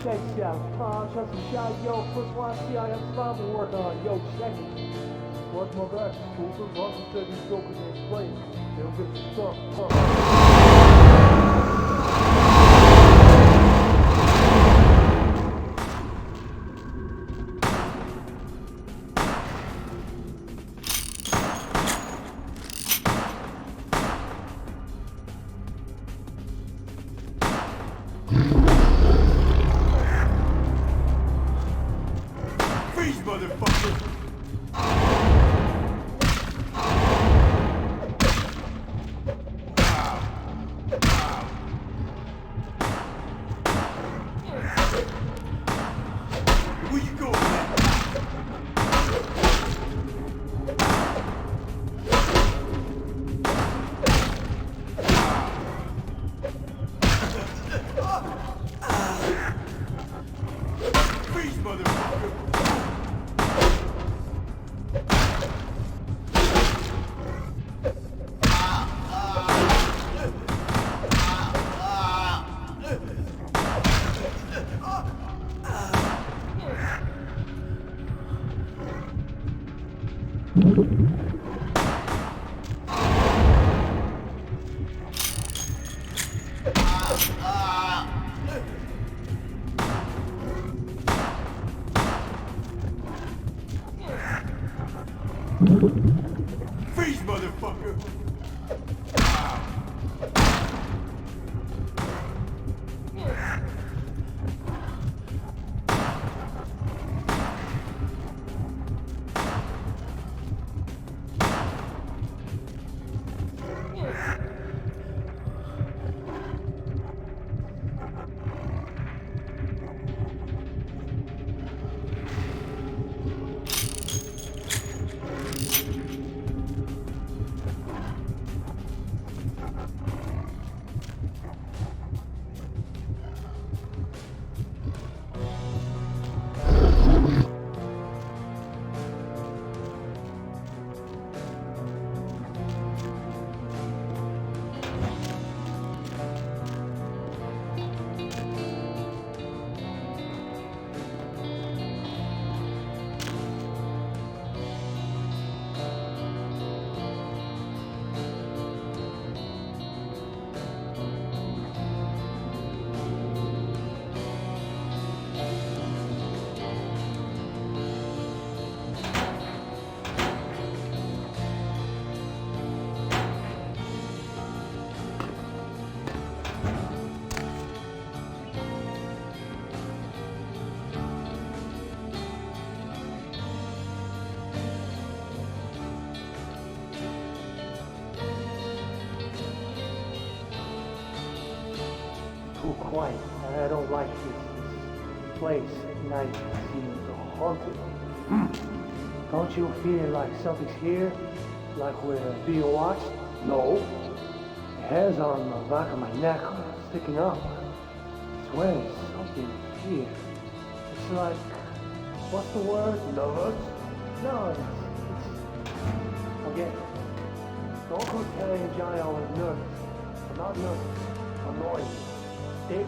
Check out, just een shot, yo, first one, see I have stop work on, yo, check it. What's my back? Super, Russell said he's still gonna explain. They'll get stuck. Freeze, motherfucker! Where you going, man? Freeze, motherfucker! Freeze, motherfucker! Too quiet. I don't like this place at night. Seems haunted. Don't you feel like something's here? Like we're being watched? No. The hairs on the back of my neck are sticking up. I swear there's something here. It's like, what's the word? Nervous? No, it's forget it. Don't go telling Johnny I was nervous. I'm not nervous. I'm annoyed. Dick.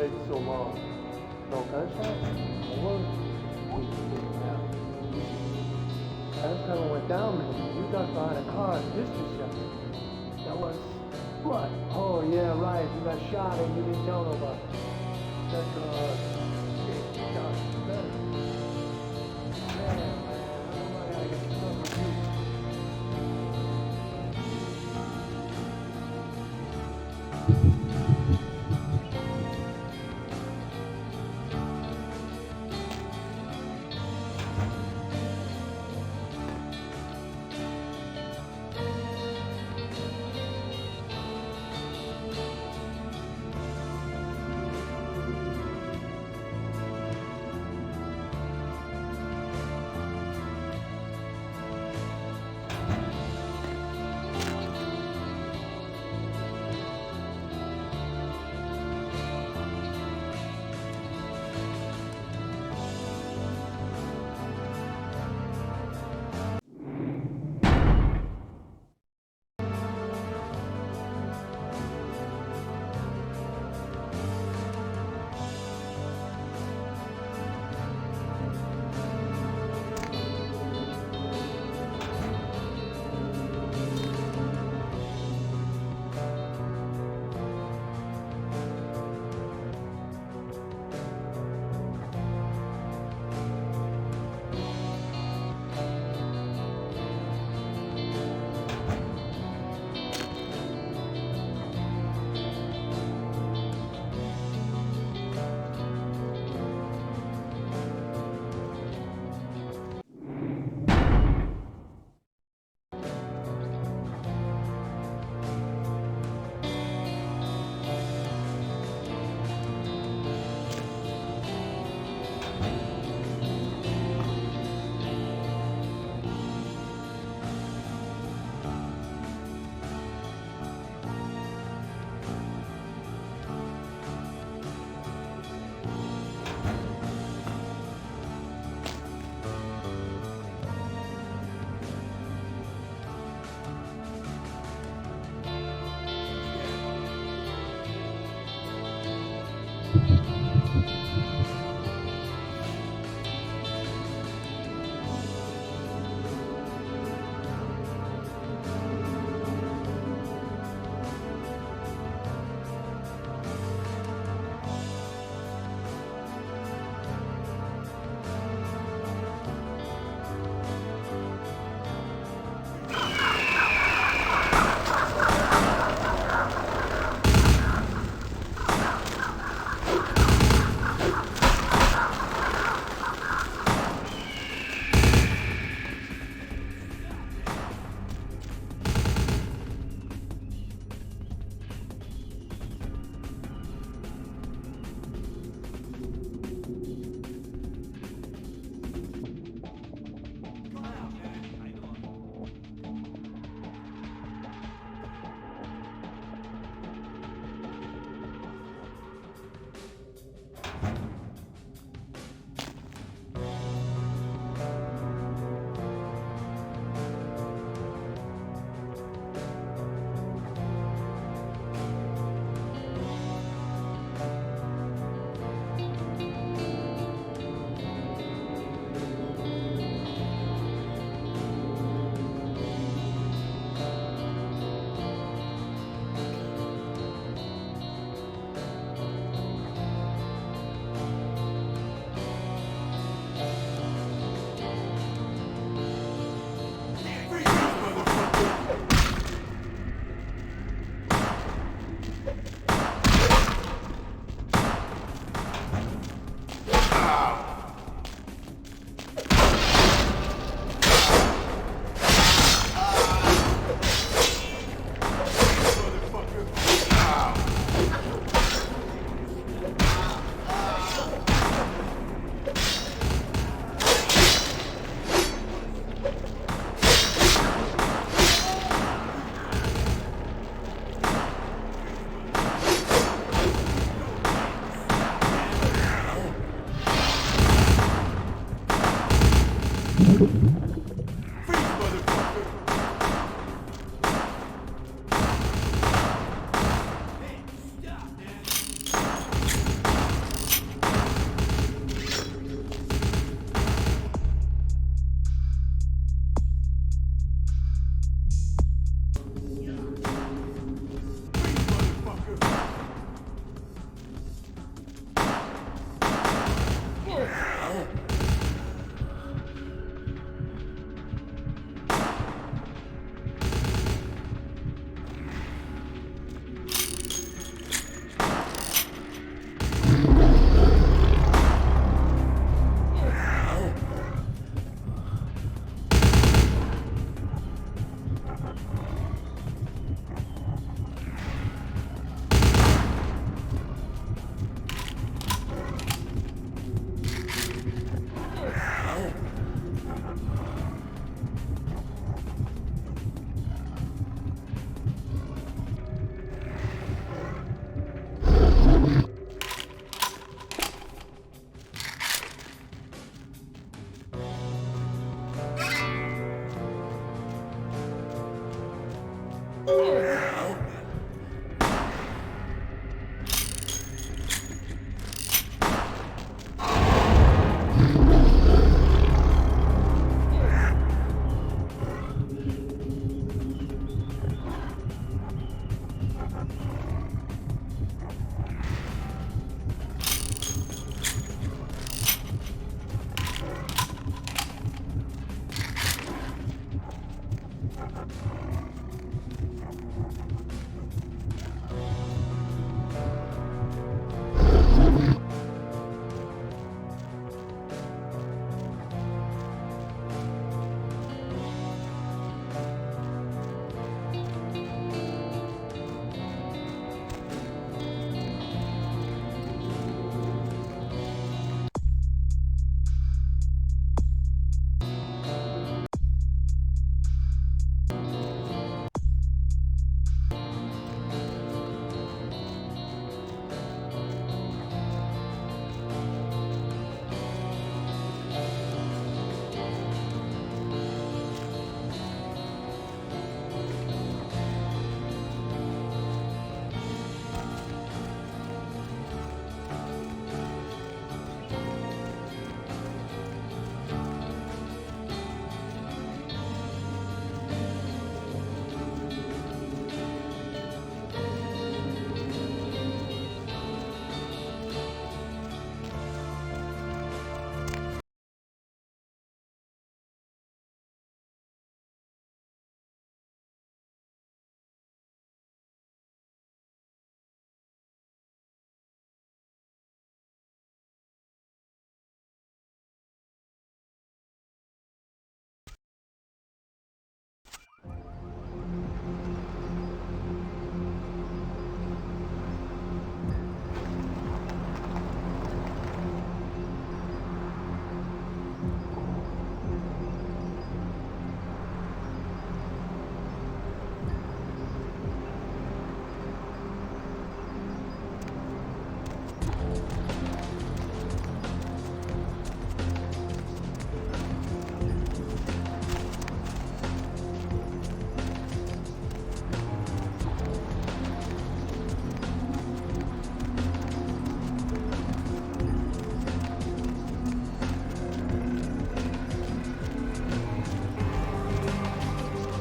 taking so long? No gunshots? Or we can get it out. Last time I went down there, you got behind a car and pistol shot. That was what? Oh yeah, right. You got shot and you didn't tell nobody. That's shit, shot. Man, I gotta get some of you.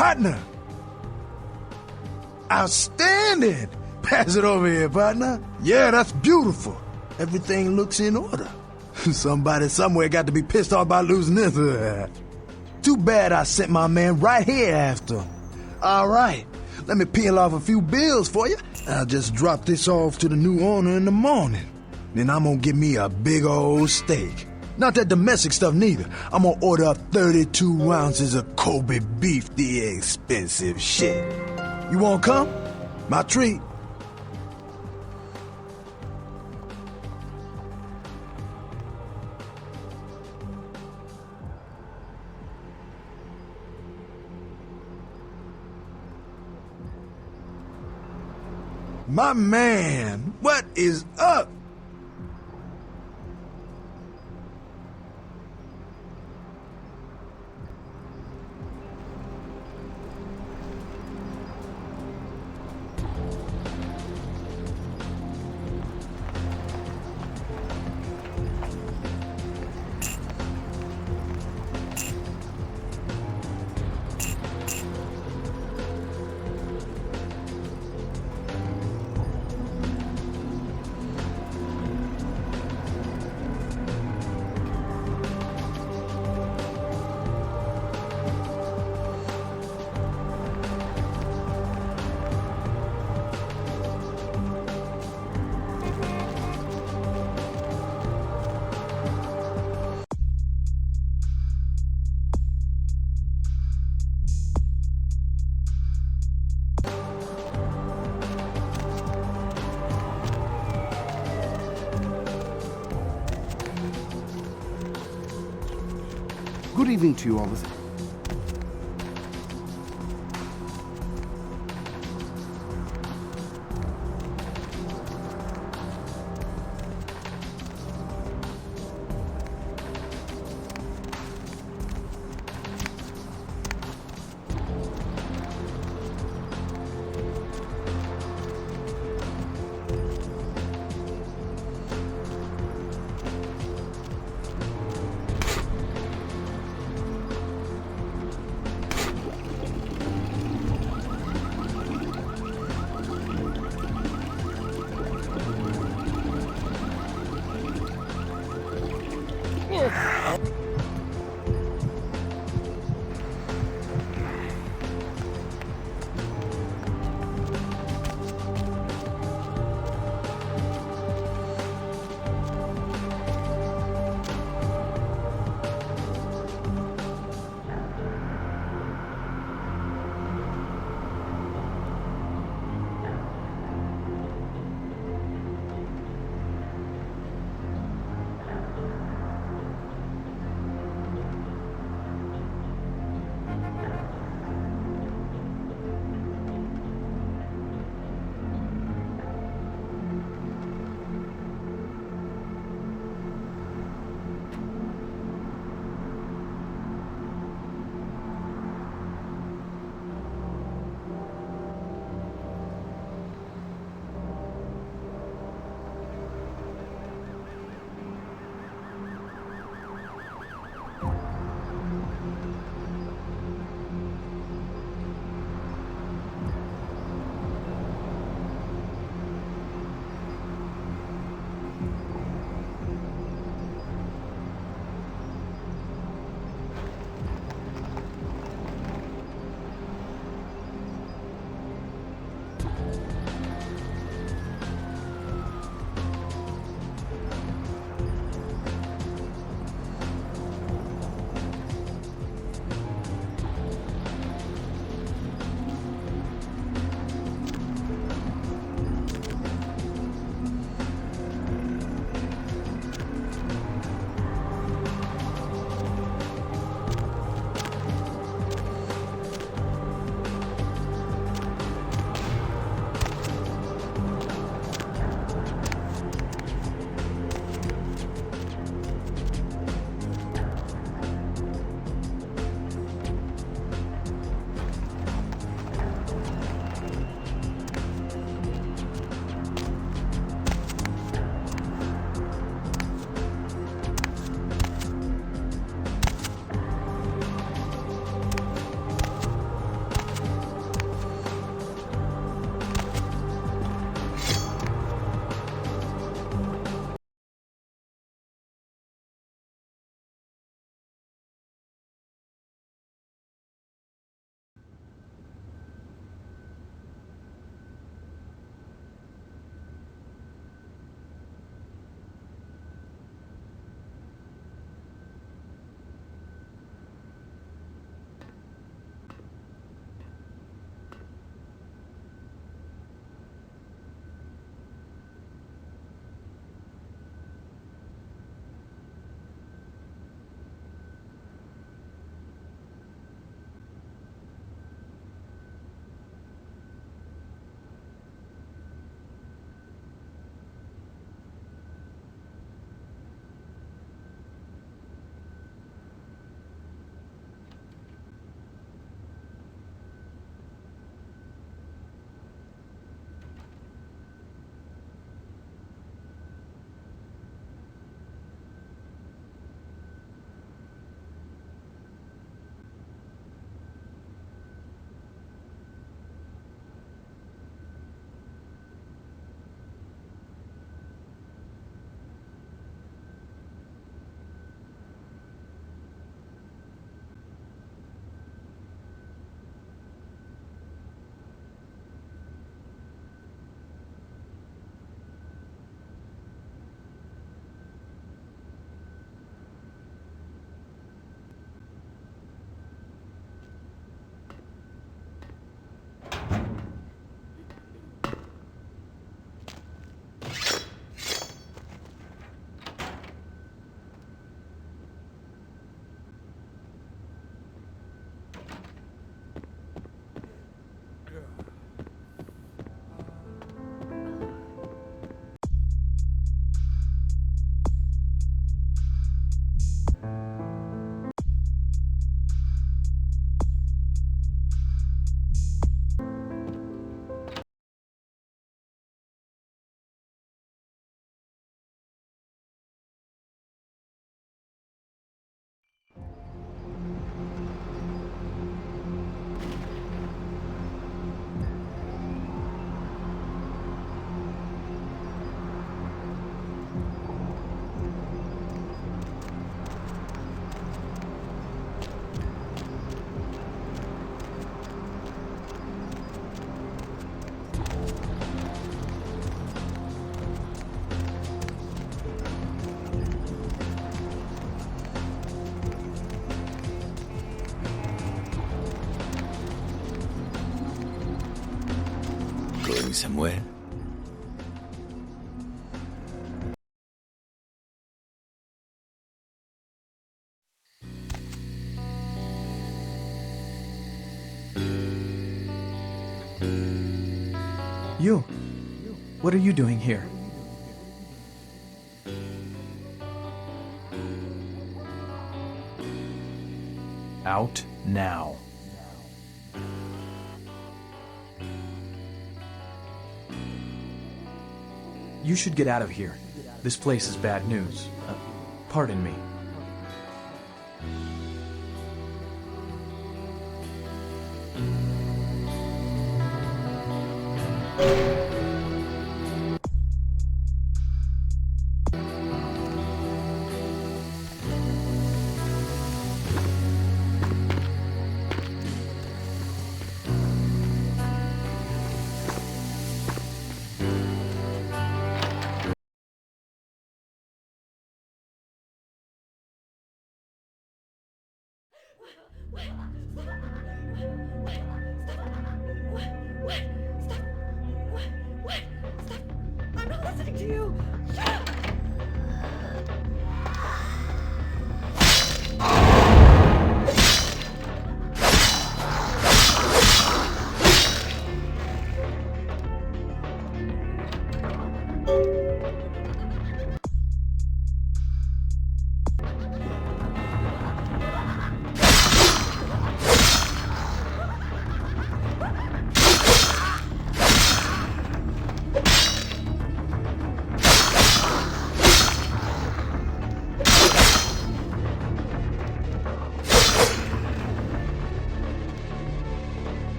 Partner! Outstanding! Pass it over here, partner. Yeah, that's beautiful. Everything looks in order. Somebody somewhere got to be pissed off by losing this. Too bad I sent my man right here after him. All right, let me peel off a few bills for you. I'll just drop this off to the new owner in the morning. Then I'm gonna get me a big old steak. Not that domestic stuff neither. I'm gonna order up 32 ounces of Kobe beef, the expensive shit. You wanna come? My treat. My man, what is up? Good evening to you, officer. going somewhere? You. What are you doing here? Out now. You should get out of here. This place is bad news. Pardon me. I'm not listening to you! Shut up!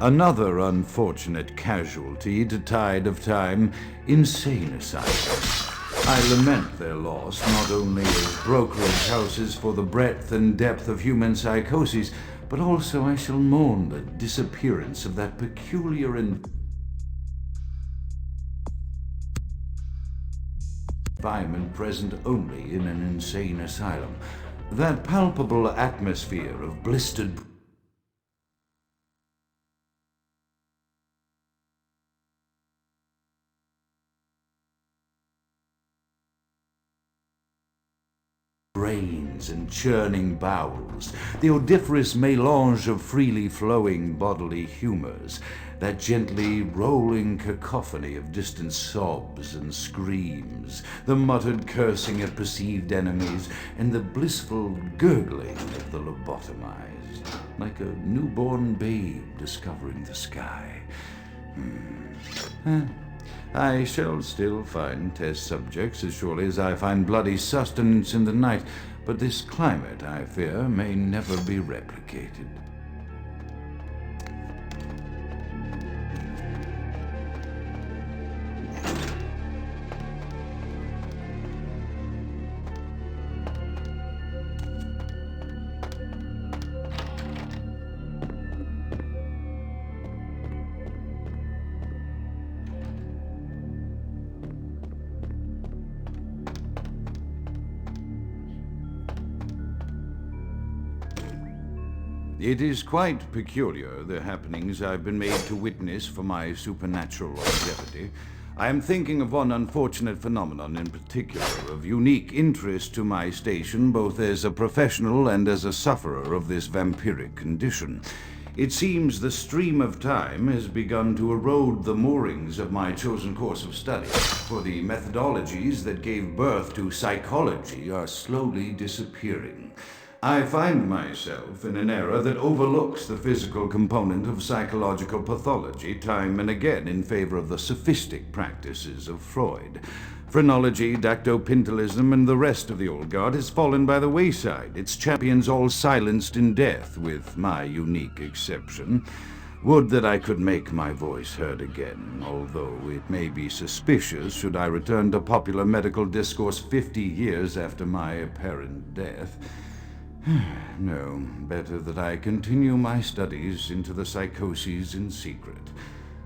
Another unfortunate casualty to tide of time, insane asylums. I lament their loss not only as brokerage houses for the breadth and depth of human psychoses, but also I shall mourn the disappearance of that peculiar environment present only in an insane asylum. That palpable atmosphere of blistered brains and churning bowels, the odoriferous melange of freely flowing bodily humors, that gently rolling cacophony of distant sobs and screams, the muttered cursing at perceived enemies, and the blissful gurgling of the lobotomized, like a newborn babe discovering the sky. I shall still find test subjects as surely as I find bloody sustenance in the night, but this climate, I fear, may never be replicated. It is quite peculiar, the happenings I've been made to witness for my supernatural longevity. I am thinking of one unfortunate phenomenon in particular, of unique interest to my station, both as a professional and as a sufferer of this vampiric condition. It seems the stream of time has begun to erode the moorings of my chosen course of study, for the methodologies that gave birth to psychology are slowly disappearing. I find myself in an era that overlooks the physical component of psychological pathology time and again in favor of the sophistic practices of Freud. Phrenology, dactopintilism, and the rest of the old guard has fallen by the wayside, its champions all silenced in death, with my unique exception. Would that I could make my voice heard again, although it may be suspicious should I return to popular medical discourse 50 years after my apparent death. No, better that I continue my studies into the psychoses in secret.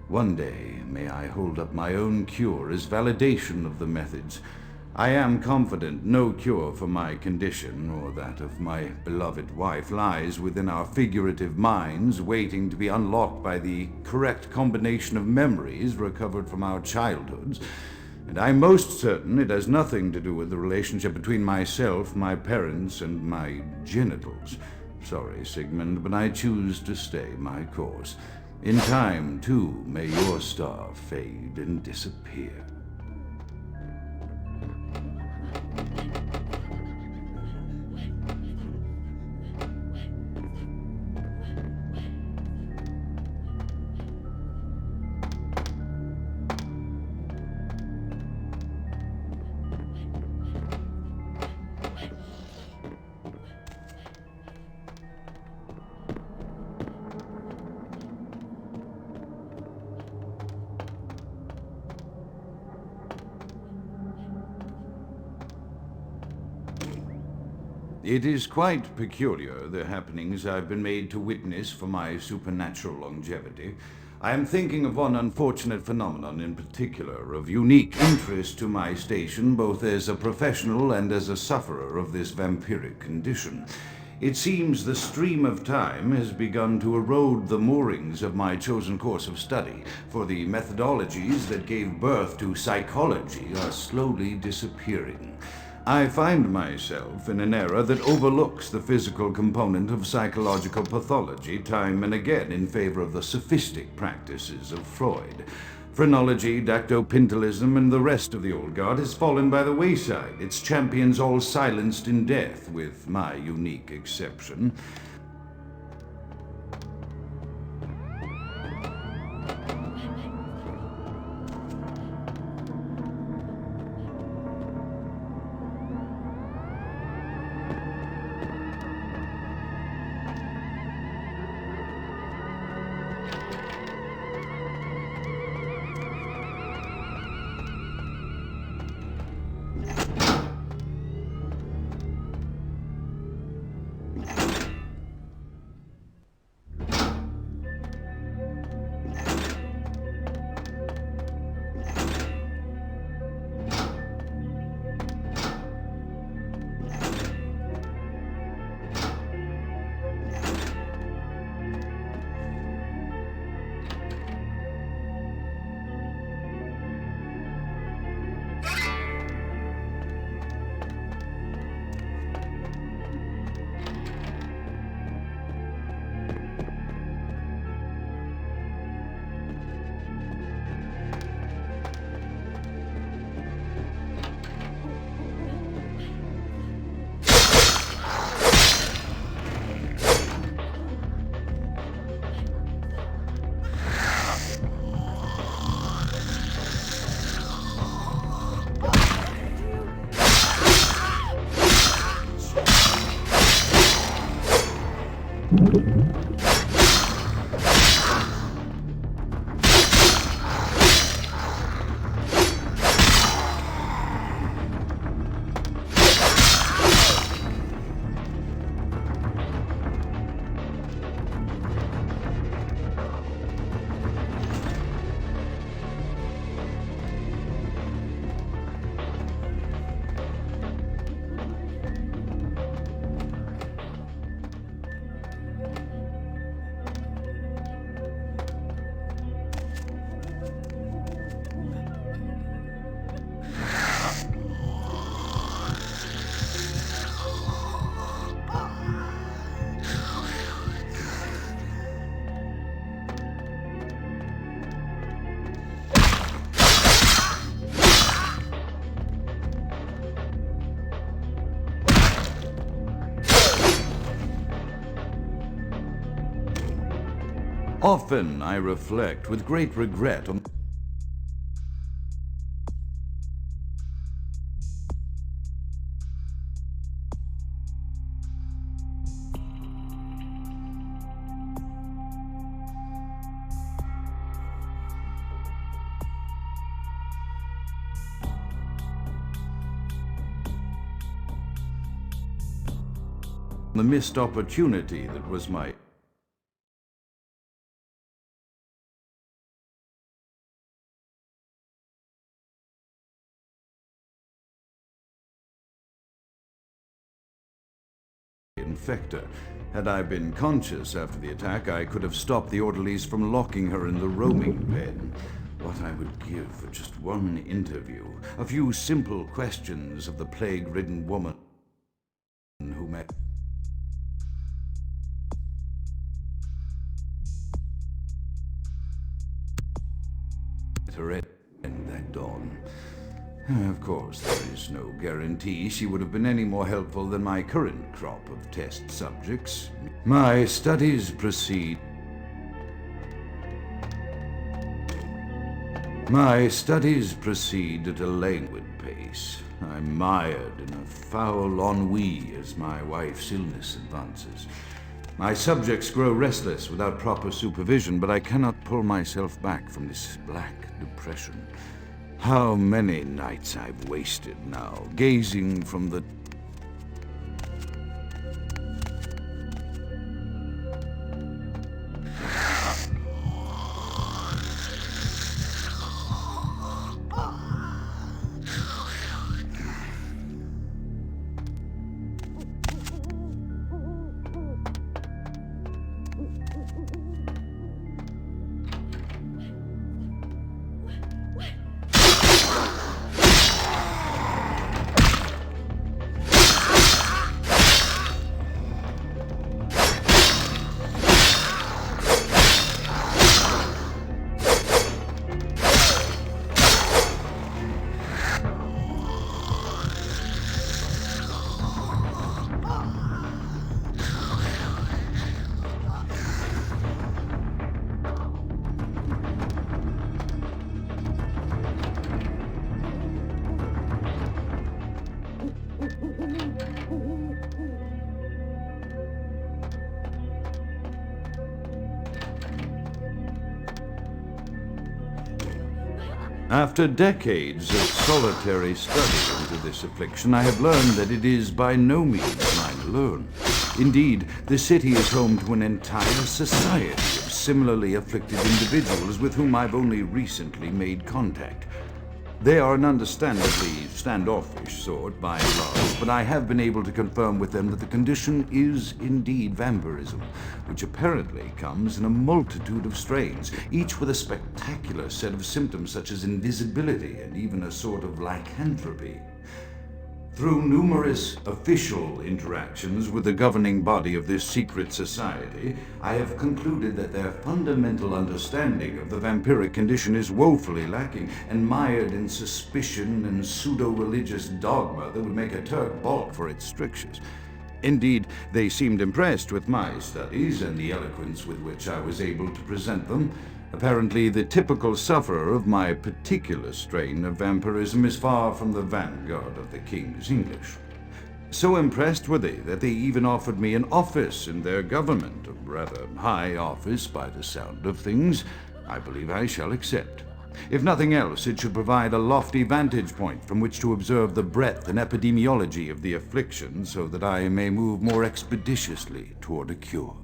One day, may I hold up my own cure as validation of the methods. I am confident no cure for my condition, or that of my beloved wife, lies within our figurative minds, waiting to be unlocked by the correct combination of memories recovered from our childhoods. And I'm most certain it has nothing to do with the relationship between myself, my parents, and my genitals. Sorry, Sigmund, but I choose to stay my course. In time, too, may your star fade and disappear. It is quite peculiar, the happenings I've been made to witness for my supernatural longevity. I am thinking of one unfortunate phenomenon in particular, of unique interest to my station, both as a professional and as a sufferer of this vampiric condition. It seems the stream of time has begun to erode the moorings of my chosen course of study, for the methodologies that gave birth to psychology are slowly disappearing. I find myself in an era that overlooks the physical component of psychological pathology time and again in favor of the sophistic practices of Freud. Phrenology, dactopintilism, and the rest of the old guard has fallen by the wayside, its champions all silenced in death, with my unique exception. Often I reflect with great regret on the missed opportunity that was my infector. Had I been conscious after the attack, I could have stopped the orderlies from locking her in the roaming pen. What I would give for just one interview, a few simple questions of the plague-ridden woman who met her end that dawn. Of course, there is no guarantee she would have been any more helpful than my current crop of test subjects. My studies proceed at a languid pace. I'm mired in a foul ennui as my wife's illness advances. My subjects grow restless without proper supervision, but I cannot pull myself back from this black depression. How many nights I've wasted now, gazing from the After decades of solitary study into this affliction, I have learned that it is by no means mine alone. Indeed, the city is home to an entire society of similarly afflicted individuals with whom I've only recently made contact. They are an understandably standoffish sort by and large, but I have been able to confirm with them that the condition is indeed vampirism, which apparently comes in a multitude of strains, each with a spectacular set of symptoms such as invisibility and even a sort of lycanthropy. Through numerous official interactions with the governing body of this secret society, I have concluded that their fundamental understanding of the vampiric condition is woefully lacking and mired in suspicion and pseudo-religious dogma that would make a Turk balk for its strictures. Indeed, they seemed impressed with my studies and the eloquence with which I was able to present them. Apparently, the typical sufferer of my particular strain of vampirism is far from the vanguard of the King's English. So impressed were they that they even offered me an office in their government, a rather high office by the sound of things. I believe I shall accept. If nothing else, it should provide a lofty vantage point from which to observe the breadth and epidemiology of the affliction so that I may move more expeditiously toward a cure.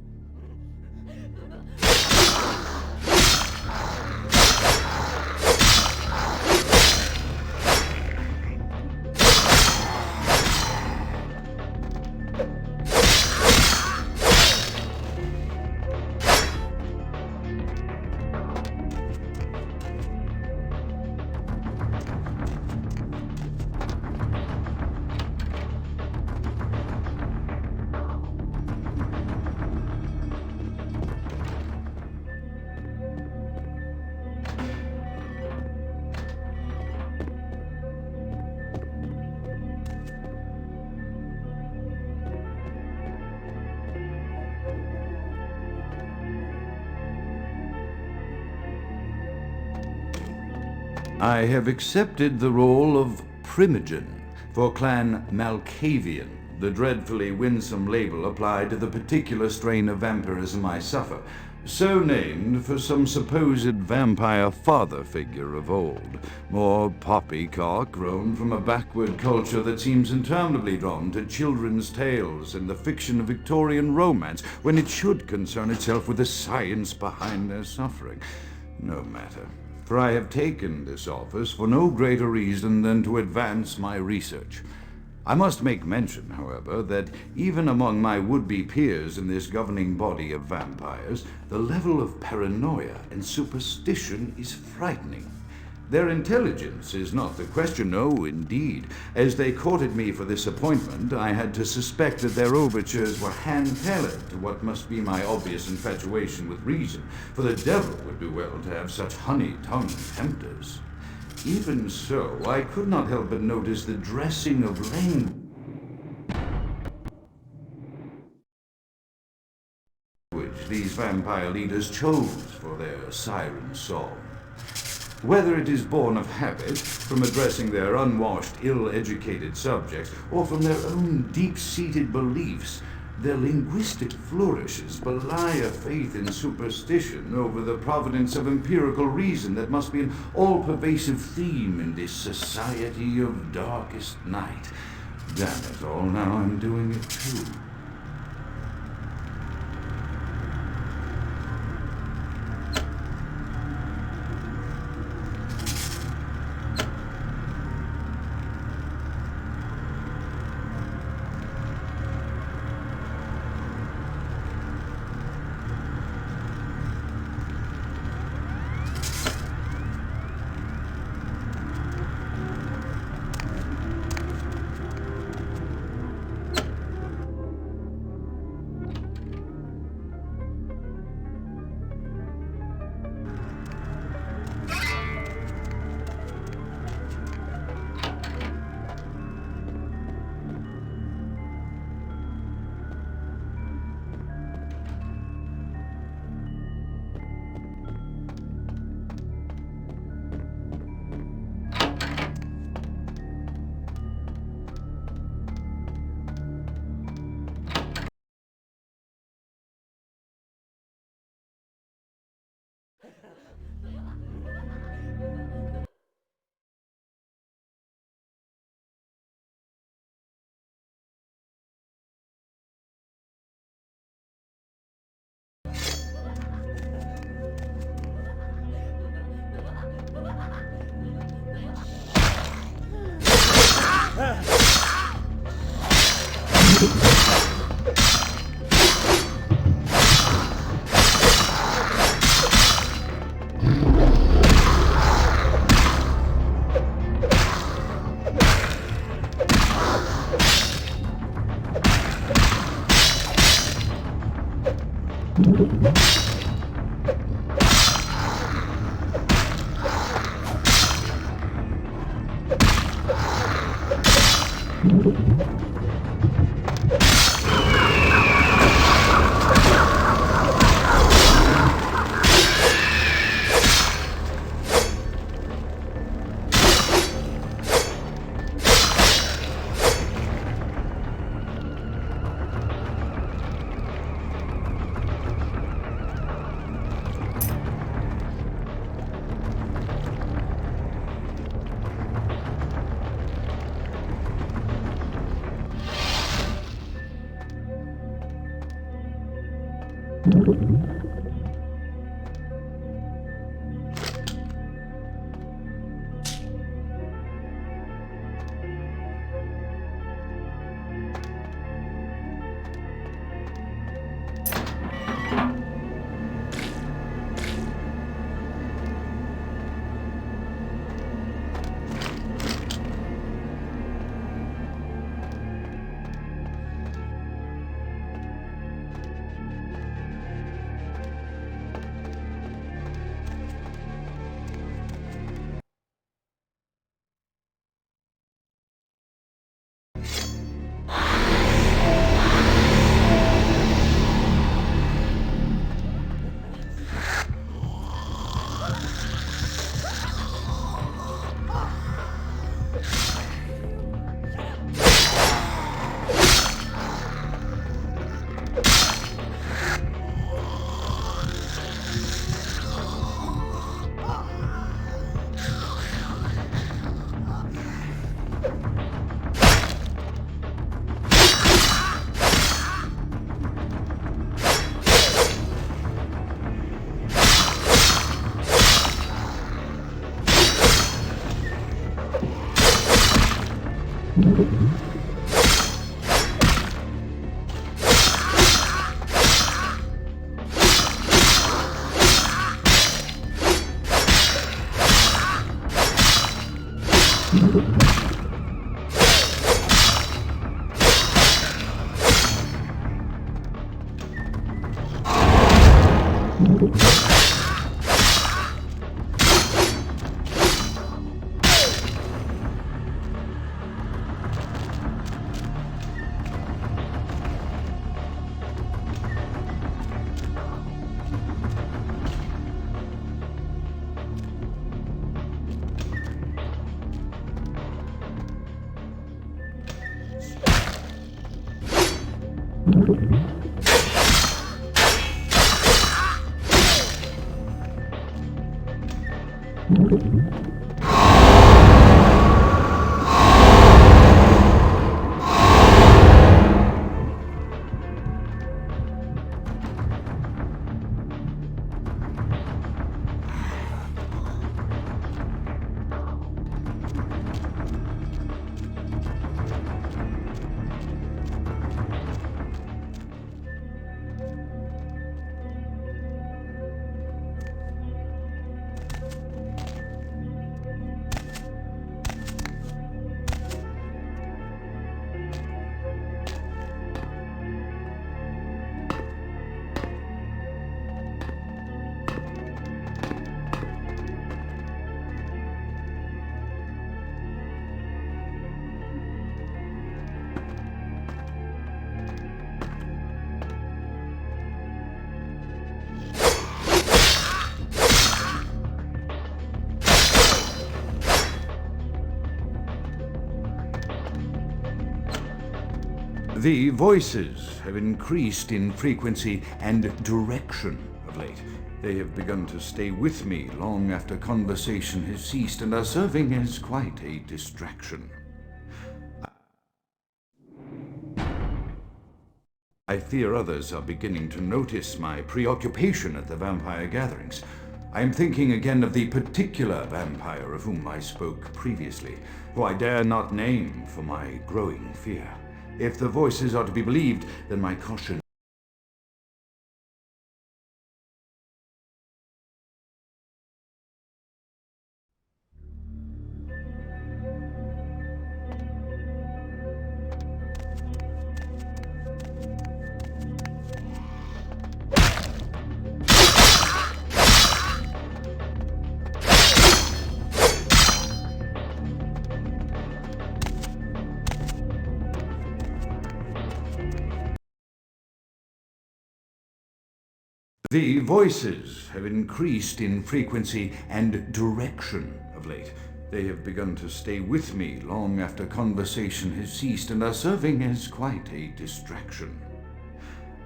I have accepted the role of Primogen for Clan Malkavian, the dreadfully winsome label applied to the particular strain of vampirism I suffer. So named for some supposed vampire father figure of old. More poppycock grown from a backward culture that seems interminably drawn to children's tales and the fiction of Victorian romance, when it should concern itself with the science behind their suffering. No matter, for I have taken this office for no greater reason than to advance my research. I must make mention, however, that even among my would-be peers in this governing body of vampires, the level of paranoia and superstition is frightening. Their intelligence is not the question, no, indeed. As they courted me for this appointment, I had to suspect that their overtures were hand-tailored to what must be my obvious infatuation with reason, for the devil would do well to have such honey-tongued tempters. Even so, I could not help but notice the dressing of language these vampire leaders chose for their siren song. Whether it is born of habit, from addressing their unwashed, ill-educated subjects, or from their own deep-seated beliefs, their linguistic flourishes belie a faith in superstition over the providence of empirical reason that must be an all-pervasive theme in this society of darkest night. Damn it all, now I'm doing it too. The voices have increased in frequency and direction of late. They have begun to stay with me long after conversation has ceased and are serving as quite a distraction. I fear others are beginning to notice my preoccupation at the vampire gatherings. I am thinking again of the particular vampire of whom I spoke previously, who I dare not name for my growing fear. If the voices are to be believed, then my caution. The voices have increased in frequency and direction of late. They have begun to stay with me long after conversation has ceased and are serving as quite a distraction.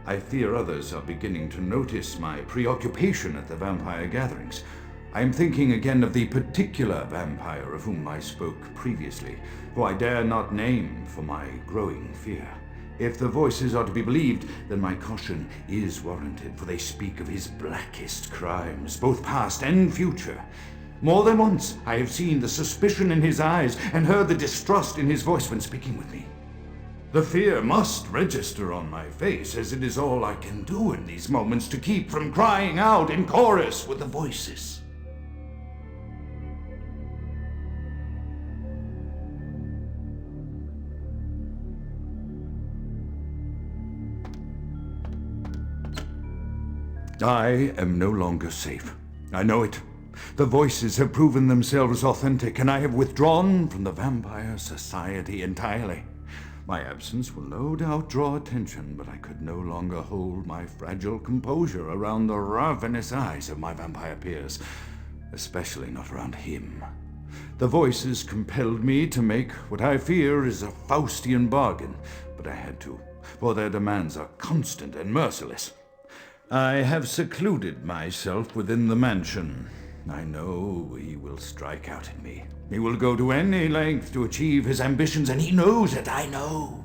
I fear others are beginning to notice my preoccupation at the vampire gatherings. I am thinking again of the particular vampire of whom I spoke previously, who I dare not name for my growing fear. If the voices are to be believed, then my caution is warranted, for they speak of his blackest crimes, both past and future. More than once I have seen the suspicion in his eyes and heard the distrust in his voice when speaking with me. The fear must register on my face, as it is all I can do in these moments to keep from crying out in chorus with the voices. I am no longer safe. I know it. The voices have proven themselves authentic, and I have withdrawn from the Vampire Society entirely. My absence will no doubt draw attention, but I could no longer hold my fragile composure around the ravenous eyes of my vampire peers, especially not around him. The voices compelled me to make what I fear is a Faustian bargain, but I had to, for their demands are constant and merciless. I have secluded myself within the mansion. I know he will strike out at me. He will go to any length to achieve his ambitions, and he knows it, I know.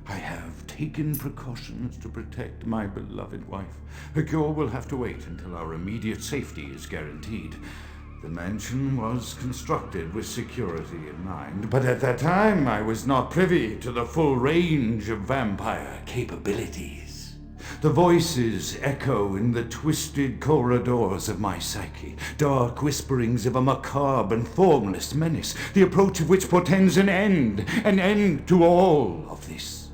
I have taken precautions to protect my beloved wife. Her cure will have to wait until our immediate safety is guaranteed. The mansion was constructed with security in mind, but at that time I was not privy to the full range of vampire capabilities. The voices echo in the twisted corridors of my psyche, dark whisperings of a macabre and formless menace, the approach of which portends an end to all of this.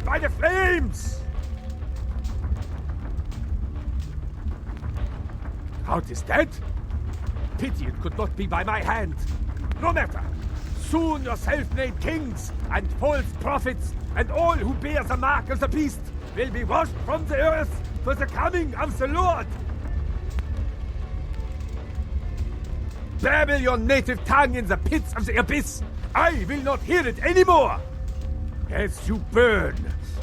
By the flames! Grout is dead? Pity it could not be by my hand. No matter. Soon your self-made kings and false prophets and all who bear the mark of the beast will be washed from the earth for the coming of the Lord. Babble your native tongue in the pits of the abyss. I will not hear it anymore. As you burn,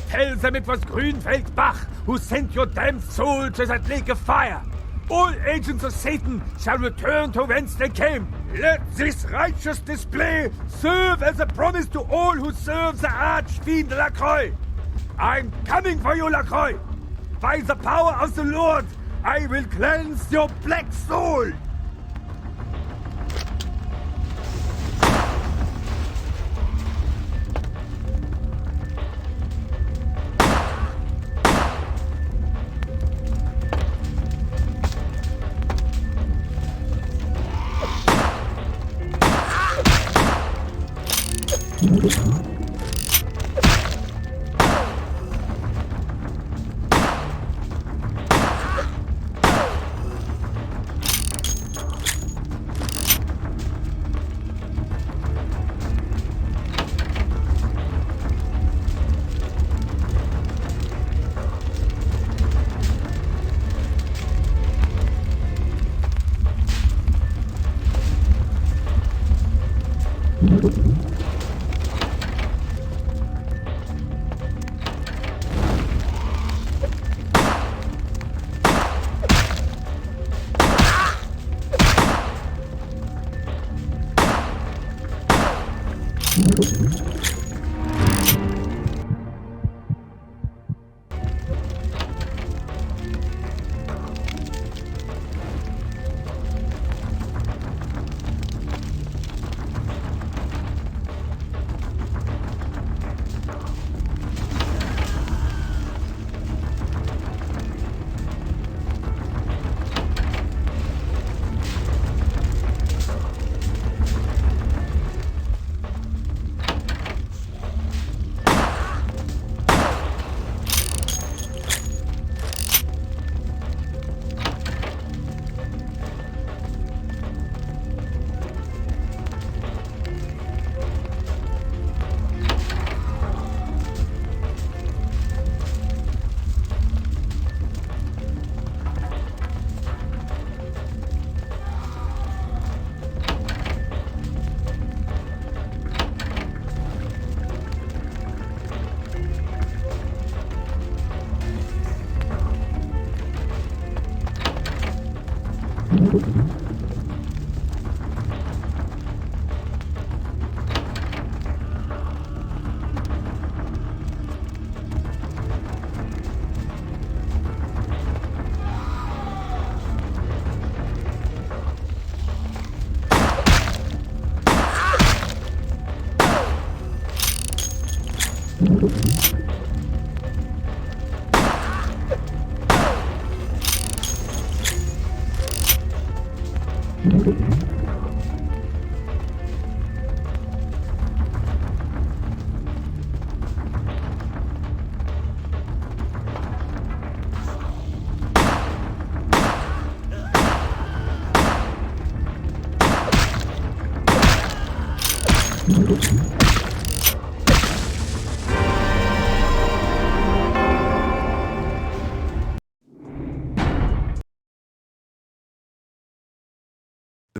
tell them it was Grünfeld Bach who sent your damned soul to that lake of fire. All agents of Satan shall return to whence they came. Let this righteous display serve as a promise to all who serve the archfiend Lacroix. I'm coming for you, Lacroix. By the power of the Lord, I will cleanse your black soul.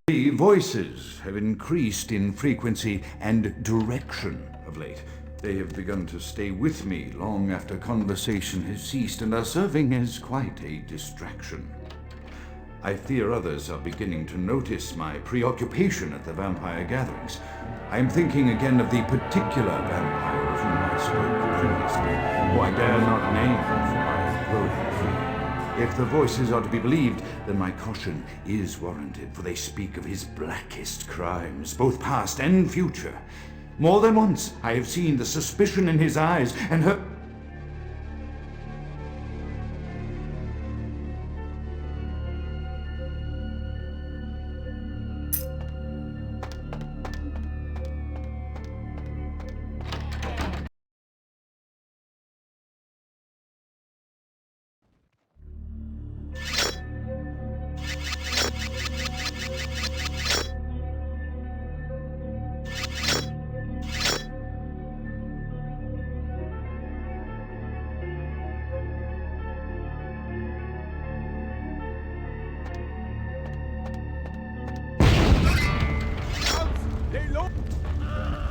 The voices have increased in frequency and direction of late. They have begun to stay with me long after conversation has ceased and are serving as quite a distraction. I fear others are beginning to notice my preoccupation at the vampire gatherings. I am thinking again of the particular vampire of whom I spoke previously, who I dare not name for my growing fear. If the voices are to be believed, then my caution is warranted, for they speak of his blackest crimes, both past and future. More than once I have seen the suspicion in his eyes and heard...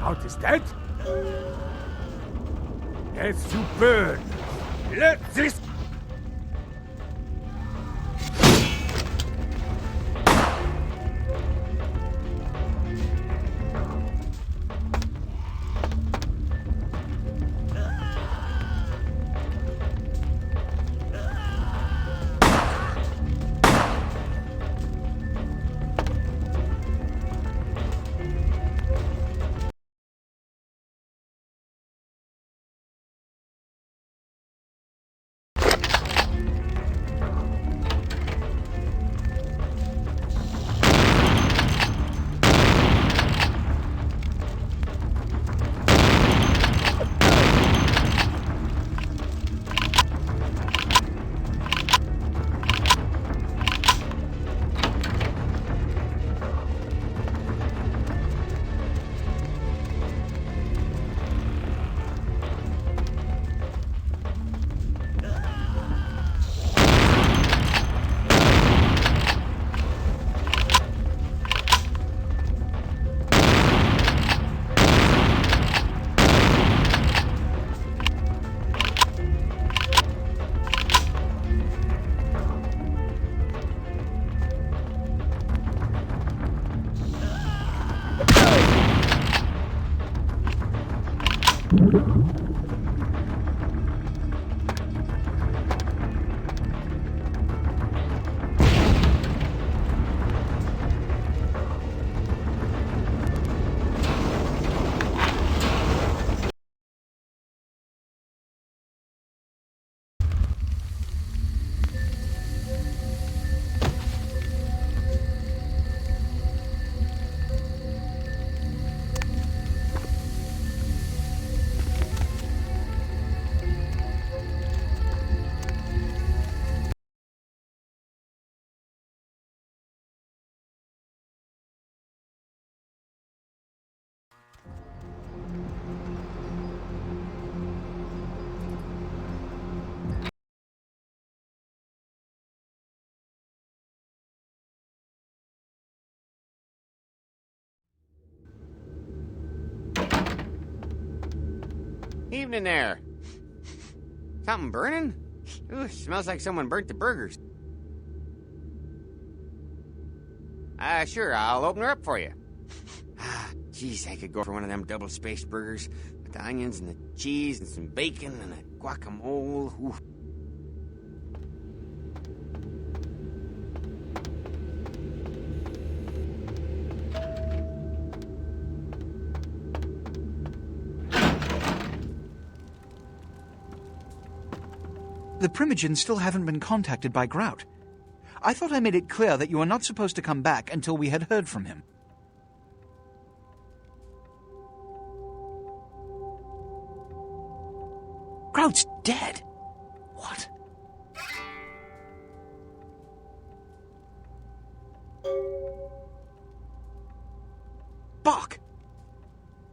What is that? As you burn, let this... Evening there. Something burning? Ooh, smells like someone burnt the burgers. Sure, I'll open her up for you. Jeez, I could go for one of them double-spaced burgers with the onions and the cheese and some bacon and a guacamole. Ooh. The Primogens still haven't been contacted by Grout. I thought I made it clear that you are not supposed to come back until we had heard from him. Grout's dead? What? Bach!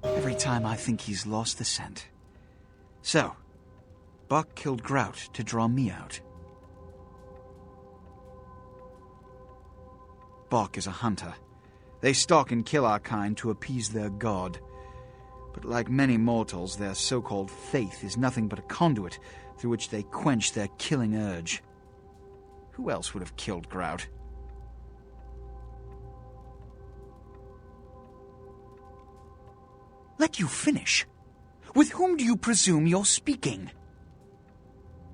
Every time I think he's lost the scent. So, Bach killed Grout to draw me out. Bach is a hunter. They stalk and kill our kind to appease their god. But like many mortals, their so-called faith is nothing but a conduit through which they quench their killing urge. Who else would have killed Grout? Let you finish. With whom do you presume you're speaking?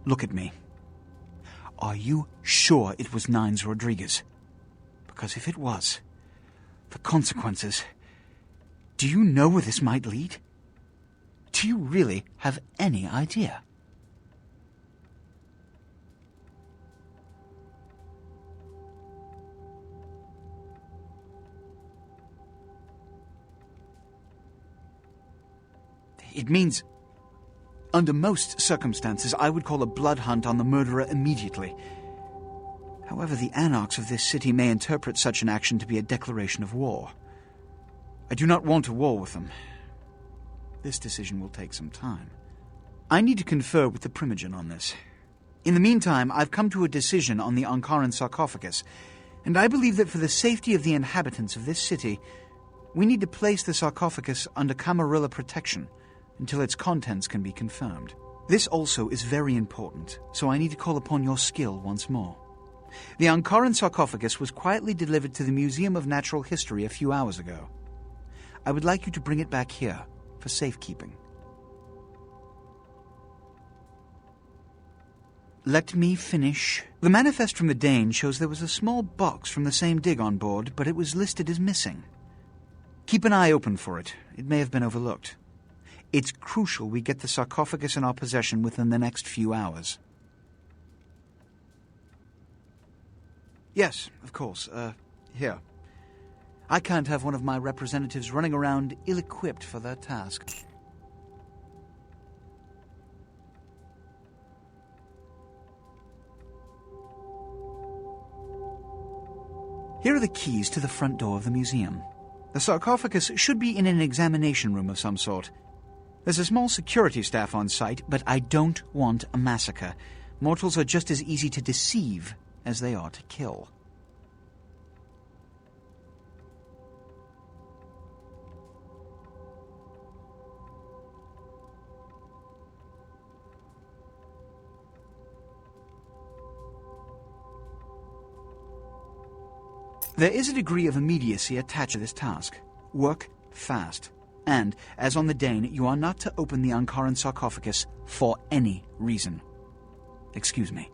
Look at me. Are you sure it was Nines Rodriguez? Because if it was, the consequences... Do you know where this might lead? Do you really have any idea? It means, under most circumstances, I would call a blood hunt on the murderer immediately. However, the anarchs of this city may interpret such an action to be a declaration of war. I do not want a war with them. This decision will take some time. I need to confer with the Primogen on this. In the meantime, I've come to a decision on the Ankaran sarcophagus, and I believe that for the safety of the inhabitants of this city, we need to place the sarcophagus under Camarilla protection until its contents can be confirmed. This also is very important, so I need to call upon your skill once more. The Ankaran sarcophagus was quietly delivered to the Museum of Natural History a few hours ago. I would like you to bring it back here for safekeeping. Let me finish. The manifest from the Dane shows there was a small box from the same dig on board, but it was listed as missing. Keep an eye open for it. It may have been overlooked. It's crucial we get the sarcophagus in our possession within the next few hours. Yes, of course. Here. I can't have one of my representatives running around ill-equipped for their task. Here are the keys to the front door of the museum. The sarcophagus should be in an examination room of some sort. There's a small security staff on site, but I don't want a massacre. Mortals are just as easy to deceive as they are to kill. There is a degree of immediacy attached to this task. Work fast. And, as on the Dane, you are not to open the Ankaran sarcophagus for any reason. Excuse me.